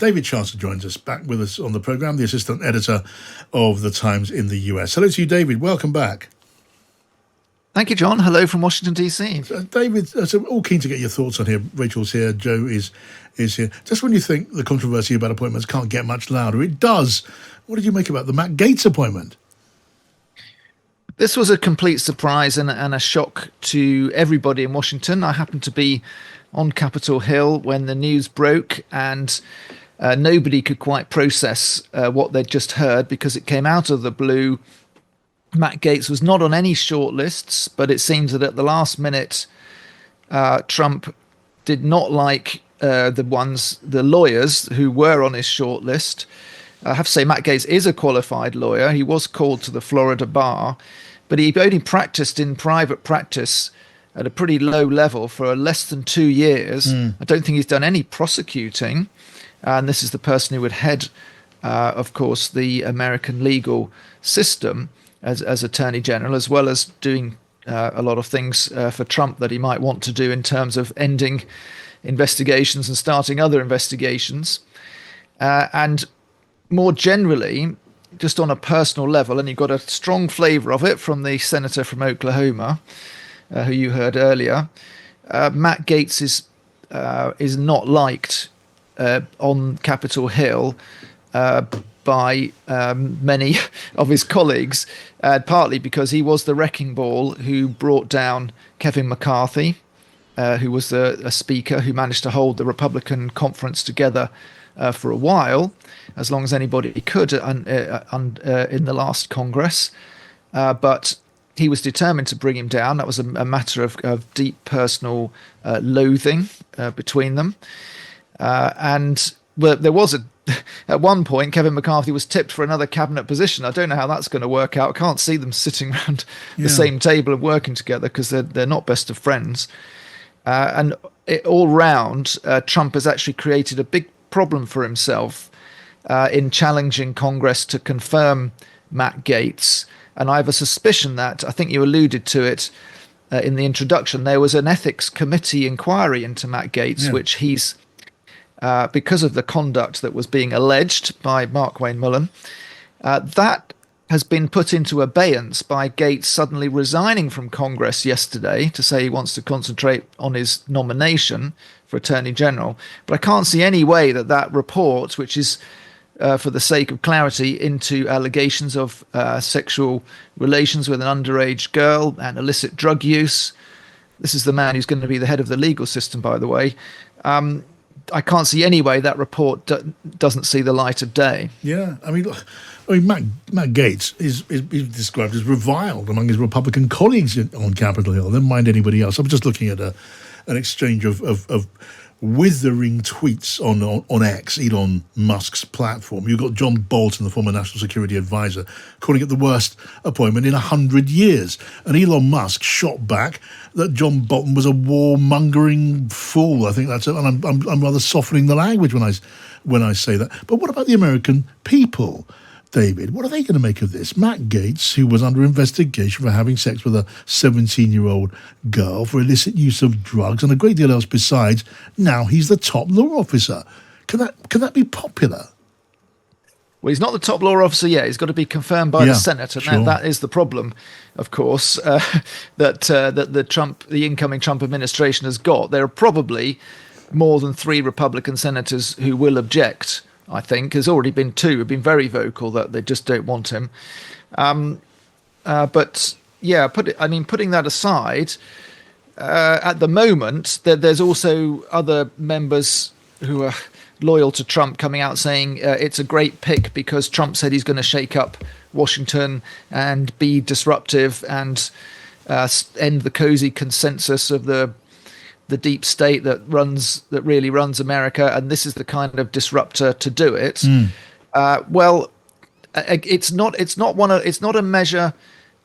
David Chancellor joins us, back with us on the programme, the assistant editor of The Times in the US. Hello to you, David. Welcome back. Thank you, John. Hello from Washington, D.C. David, so all keen to get your thoughts on here. Rachel's here, Joe is here. Just when you think the controversy about appointments can't get much louder, it does. What did you make about the Matt Gaetz appointment? This was a complete surprise and a shock to everybody in Washington. I happened to be on Capitol Hill when the news broke, and nobody could quite process what they'd just heard because it came out of the blue. Matt Gaetz was not on any shortlists, but it seems that at the last minute, Trump did not like the lawyers who were on his shortlist. I have to say, Matt Gaetz is a qualified lawyer. He was called to the Florida bar, but he only practiced in private practice at a pretty low level for less than 2 years. I don't think he's done any prosecuting. And this is the person who would head, of course, the American legal system as Attorney General, as well as doing a lot of things for Trump that he might want to do in terms of ending investigations and starting other investigations. And more generally, just on a personal level, and you got a strong flavour of it from the senator from Oklahoma, who you heard earlier, Matt Gaetz is not liked on Capitol Hill by many of his colleagues, partly because he was the wrecking ball who brought down Kevin McCarthy, who was a speaker who managed to hold the Republican conference together for a while, as long as anybody could in the last Congress. But he was determined to bring him down. That was a matter of deep personal loathing between them. And there was at one point, Kevin McCarthy was tipped for another cabinet position. I don't know how that's going to work out. I can't see them sitting around the same table and working together because they're not best of friends. And all round, Trump has actually created a big problem for himself in challenging Congress to confirm Matt Gaetz. And I have a suspicion that, I think you alluded to it in the introduction, there was an ethics committee inquiry into Matt Gaetz, which he's because of the conduct that was being alleged by Mark Wayne Mullen, that has been put into abeyance by Gaetz suddenly resigning from Congress yesterday to say he wants to concentrate on his nomination for Attorney General. But I can't see any way that report, which is, for the sake of clarity, into allegations of sexual relations with an underage girl and illicit drug use. This is the man who's going to be the head of the legal system, by the way. I can't see any way that report doesn't see the light of day. Yeah, I mean, Matt Gaetz is described as reviled among his Republican colleagues on Capitol Hill. Never mind anybody else. I'm just looking at an exchange of withering tweets on X, Elon Musk's platform. You've got John Bolton, the former National Security Advisor, calling it the worst appointment in 100 years. And Elon Musk shot back that John Bolton was a warmongering fool. I think that's it. And I'm rather softening the language when I say that. But what about the American people, David? What are they going to make of this? Matt Gaetz, who was under investigation for having sex with a 17-year-old girl, for illicit use of drugs and a great deal else besides, now he's the top law officer. Can that be popular? Well, he's not the top law officer yet. He's got to be confirmed by the Senate, and sure. that is the problem, of course, that the incoming Trump administration has got. There are probably more than 3 Republican senators who will object. I think there's already been 2 who've been very vocal that they just don't want him. But yeah, putting that aside, at the moment, there's also other members who are loyal to Trump coming out saying it's a great pick because Trump said he's going to shake up Washington and be disruptive and end the cozy consensus of the deep state that really runs America, and this is the kind of disruptor to do it. Well, it's not a measure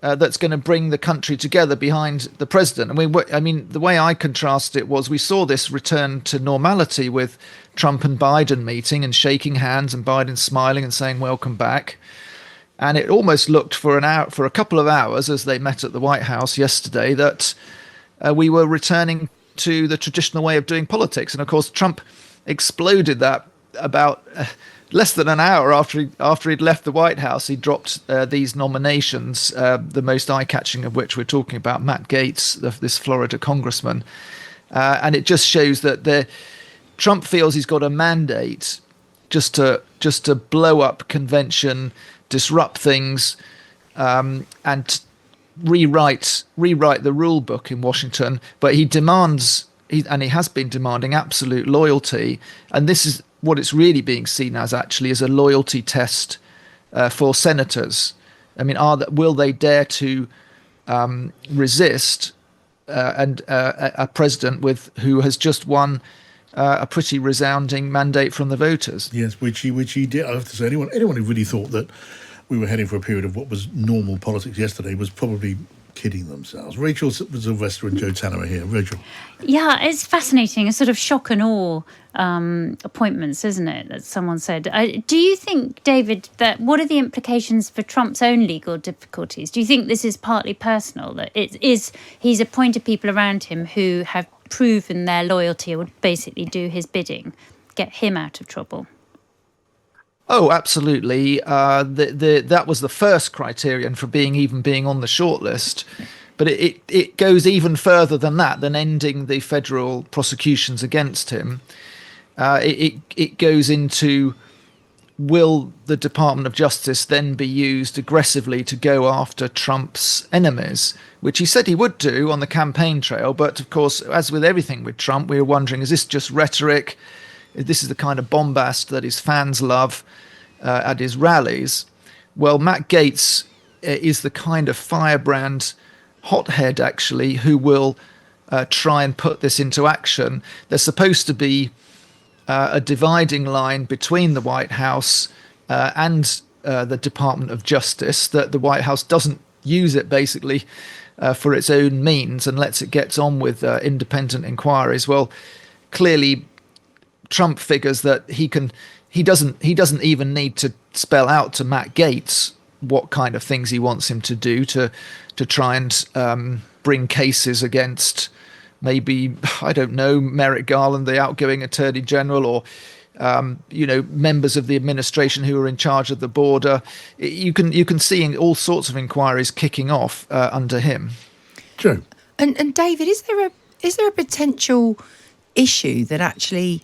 that's going to bring the country together behind the president. I mean, the way I contrasted it was we saw this return to normality with Trump and Biden meeting and shaking hands and Biden smiling and saying welcome back. And it almost looked for a couple of hours as they met at the White House yesterday that we were returning to the traditional way of doing politics. And of course, Trump exploded that about less than an hour after he'd left the White House, he dropped these nominations, the most eye-catching of which we're talking about, Matt Gaetz, this Florida congressman. And it just shows that Trump feels he's got a mandate just to blow up convention, disrupt things, and rewrite the rule book in Washington. But he demands, and he has been demanding, absolute loyalty. And this is what it's really being seen as, actually, as a loyalty test for senators. I mean, will they dare to resist a president who has just won a pretty resounding mandate from the voters? Yes, which he did. I have to say, anyone who really thought that we were heading for a period of what was normal politics yesterday was probably kidding themselves. Rachel Sylvester and Joe Tanner are here. Rachel. Yeah, it's fascinating. A sort of shock and awe appointments, isn't it? That someone said. Do you think, David, that what are the implications for Trump's own legal difficulties? Do you think this is partly personal, that he's appointed people around him who have proven their loyalty or would basically do his bidding, get him out of trouble? Oh, absolutely. That was the first criterion for being on the shortlist. But it goes even further than that, than ending the federal prosecutions against him. It goes into, will the Department of Justice then be used aggressively to go after Trump's enemies, which he said he would do on the campaign trail. But of course, as with everything with Trump, we were wondering, is this just rhetoric? This is the kind of bombast that his fans love at his rallies. Well, Matt Gaetz is the kind of firebrand hothead, actually, who will try and put this into action. There's supposed to be a dividing line between the White House and the Department of Justice, that the White House doesn't use it basically for its own means and lets it get on with independent inquiries. Well, clearly Trump figures that he doesn't even need to spell out to Matt Gaetz what kind of things he wants him to do to try and bring cases against maybe, I don't know, Merrick Garland, the outgoing Attorney General, or members of the administration who are in charge of the border. You can see all sorts of inquiries kicking off under him. True. And David, is there a potential issue that actually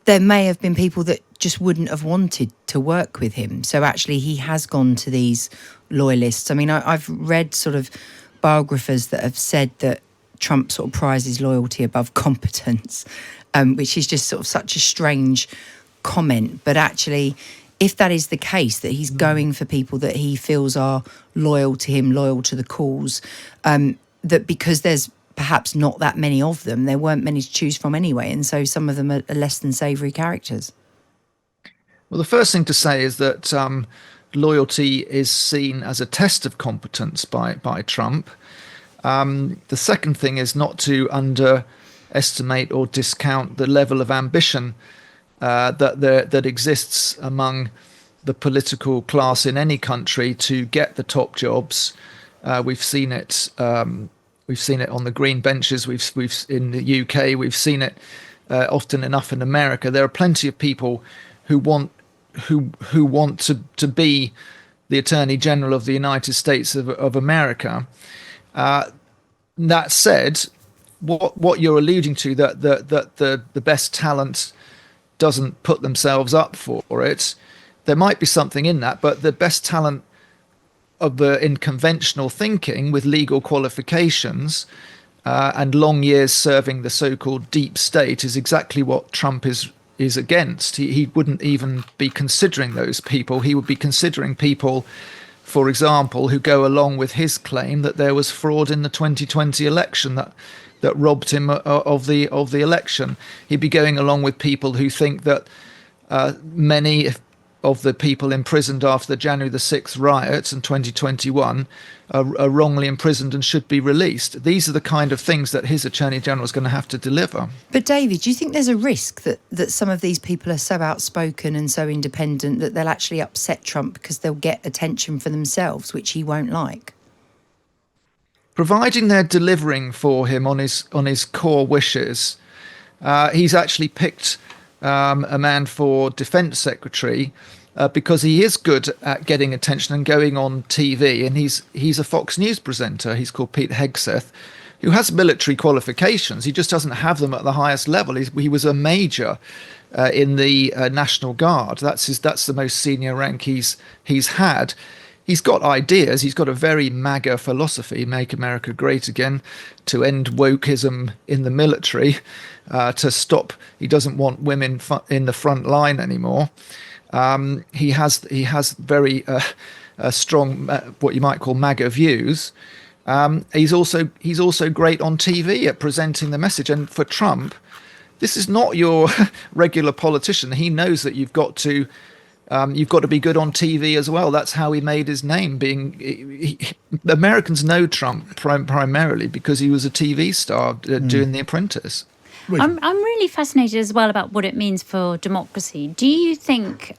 there may have been people that just wouldn't have wanted to work with him? So actually he has gone to these loyalists. I mean, I've read sort of biographers that have said that Trump sort of prizes loyalty above competence, which is just sort of such a strange comment. But actually, if that is the case, that he's going for people that he feels are loyal to him, loyal to the cause, that because there's perhaps not that many of them, there weren't many to choose from anyway, and so some of them are less than savoury characters. Well, the first thing to say is that loyalty is seen as a test of competence by Trump. The second thing is not to underestimate or discount the level of ambition that exists among the political class in any country to get the top jobs. We've seen it. We've seen it on the green benches. We've in the UK. We've seen it often enough in America. There are plenty of people who want to be the Attorney General of the United States of America. That said, what you're alluding to, that the best talent doesn't put themselves up for it, there might be something in that, but the best talent in conventional thinking with legal qualifications and long years serving the so-called deep state is exactly what Trump is against. He wouldn't even be considering those people. He would be considering people, for example, who go along with his claim that there was fraud in the 2020 election that robbed him of the election. He'd be going along with people who think that many of the people imprisoned after the January the 6th riots in 2021 are wrongly imprisoned and should be released. These are the kind of things that his Attorney General is going to have to deliver. But David, do you think there's a risk that some of these people are so outspoken and so independent that they'll actually upset Trump because they'll get attention for themselves, which he won't like? Providing they're delivering for him on his core wishes, he's actually picked a man for defense secretary, because he is good at getting attention and going on TV. And he's a Fox News presenter. He's called Pete Hegseth, who has military qualifications. He just doesn't have them at the highest level. He was a major in the National Guard. That's the most senior rank he's had. He's got ideas. He's got a very MAGA philosophy, make America great again, to end wokeism in the military, to stop. He doesn't want women in the front line anymore. He has very strong, what you might call MAGA views. He's also great on TV at presenting the message. And for Trump, this is not your regular politician. He knows that you've got to be good on TV as well. That's how he made his name. Americans know Trump primarily because he was a TV star doing The Apprentice. I'm really fascinated as well about what it means for democracy. Do you think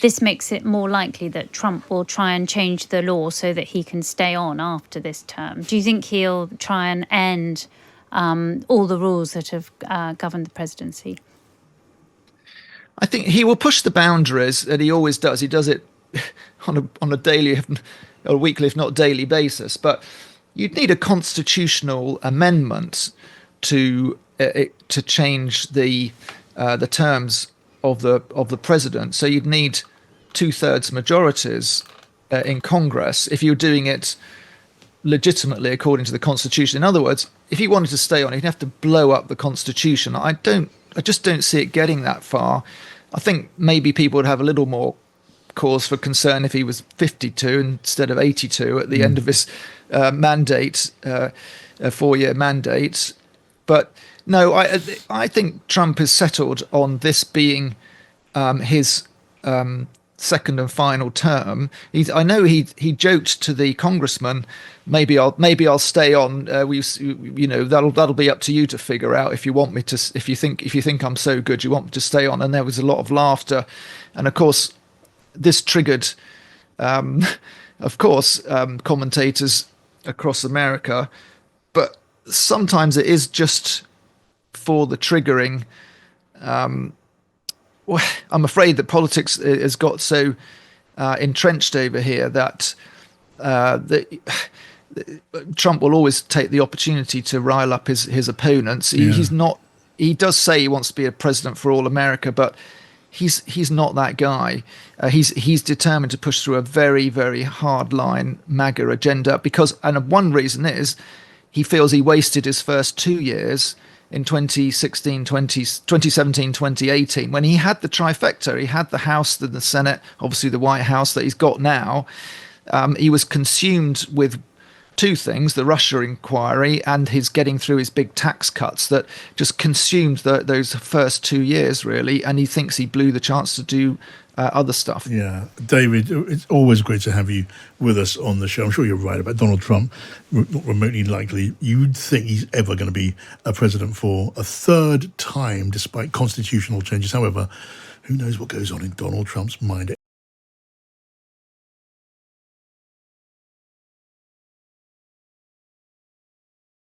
this makes it more likely that Trump will try and change the law so that he can stay on after this term? Do you think he'll try and end all the rules that have governed the presidency? I think he will push the boundaries, and he always does. He does it on a daily or weekly, if not daily basis. But you'd need a constitutional amendment to change the terms of the president. So you'd need 2/3 majorities in Congress if you're doing it legitimately according to the Constitution. In other words, if he wanted to stay on, he'd have to blow up the Constitution. I just don't see it getting that far. I think maybe people would have a little more cause for concern if he was 52 instead of 82 at the end of his mandate, a 4-year mandate. But no, I think Trump has settled on this being his second and final term. I know he joked to the congressman, maybe I'll stay on. That'll be up to you to figure out if you want me to. If you think I'm so good, you want me to stay on. And there was a lot of laughter, and of course, this triggered, commentators across America. But sometimes it is just for the triggering. I'm afraid that politics has got so entrenched over here that Trump will always take the opportunity to rile up his opponents. He does say he wants to be a president for all America, but he's not that guy. He's determined to push through a very, very hard line MAGA agenda and one reason is he feels he wasted his first 2 years in 2017, 2018, when he had the trifecta. He had the House, the Senate, obviously the White House that he's got now. He was consumed with two things, the Russia inquiry and his getting through his big tax cuts that just consumed those first 2 years, really. And he thinks he blew the chance to do other stuff. Yeah. David, it's always great to have you with us on the show. I'm sure you're right about Donald Trump, not remotely likely. You'd think he's ever going to be a president for a third time, despite constitutional changes. However, who knows what goes on in Donald Trump's mind?